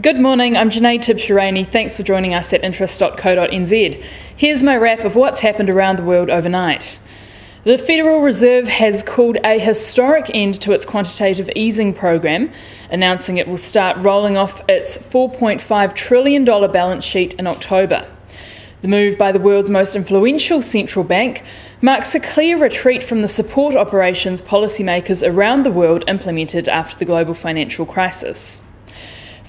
Good morning, I'm Junaid Tibshirani. Thanks for joining us at interest.co.nz. Here's my wrap of what's happened around the world overnight. The Federal Reserve has called a historic end to its quantitative easing program, announcing it will start rolling off its $4.5 trillion balance sheet in October. The move by the world's most influential central bank marks a clear retreat from the support operations policymakers around the world implemented after the global financial crisis.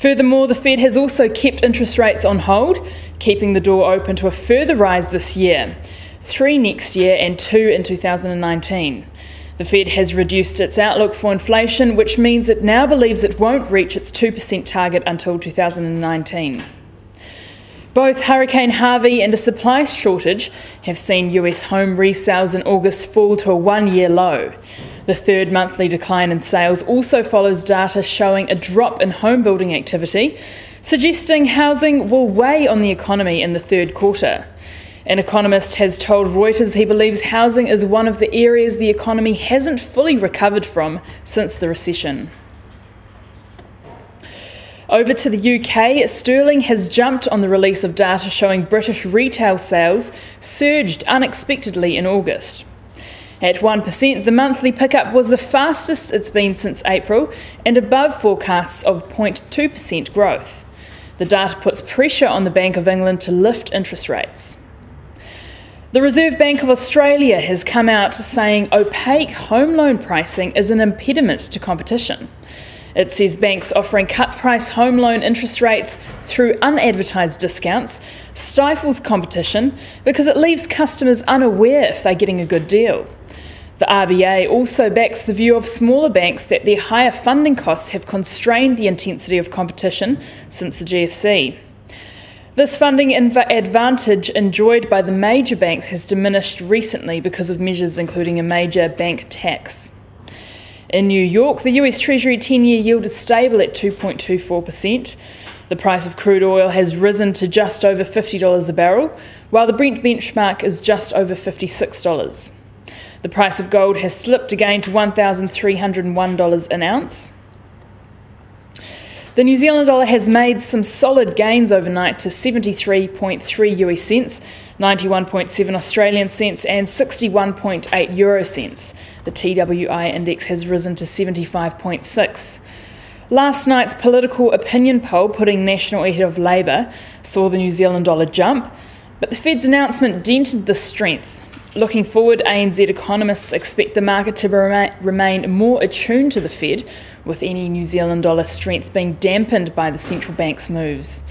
Furthermore, the Fed has also kept interest rates on hold, keeping the door open to a further rise this year, 3 next year and 2 in 2019. The Fed has reduced its outlook for inflation, which means it now believes it won't reach its 2% target until 2019. Both Hurricane Harvey and a supply shortage have seen US home resales in August fall to a one-year low. The third monthly decline in sales also follows data showing a drop in home building activity, suggesting housing will weigh on the economy in the third quarter. An economist has told Reuters he believes housing is one of the areas the economy hasn't fully recovered from since the recession. Over to the UK, sterling has jumped on the release of data showing British retail sales surged unexpectedly in August. At 1%, the monthly pickup was the fastest it's been since April and above forecasts of 0.2% growth. The data puts pressure on the Bank of England to lift interest rates. The Reserve Bank of Australia has come out saying opaque home loan pricing is an impediment to competition. It says banks offering cut-price home loan interest rates through unadvertised discounts stifles competition because it leaves customers unaware if they're getting a good deal. The RBA also backs the view of smaller banks that their higher funding costs have constrained the intensity of competition since the GFC. This funding advantage enjoyed by the major banks has diminished recently because of measures including a major bank tax. In New York, the US Treasury 10-year yield is stable at 2.24%. The price of crude oil has risen to just over $50 a barrel, while the Brent benchmark is just over $56. The price of gold has slipped again to $1,301 an ounce. The New Zealand dollar has made some solid gains overnight to 73.3 US cents, 91.7 Australian cents and 61.8 euro cents. The TWI index has risen to 75.6. Last night's political opinion poll putting National ahead of Labour saw the New Zealand dollar jump, but the Fed's announcement dented the strength. Looking forward, ANZ economists expect the market to remain more attuned to the Fed, with any New Zealand dollar strength being dampened by the central bank's moves.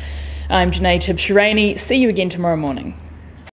I'm Junaid Tibshirani. See you again tomorrow morning.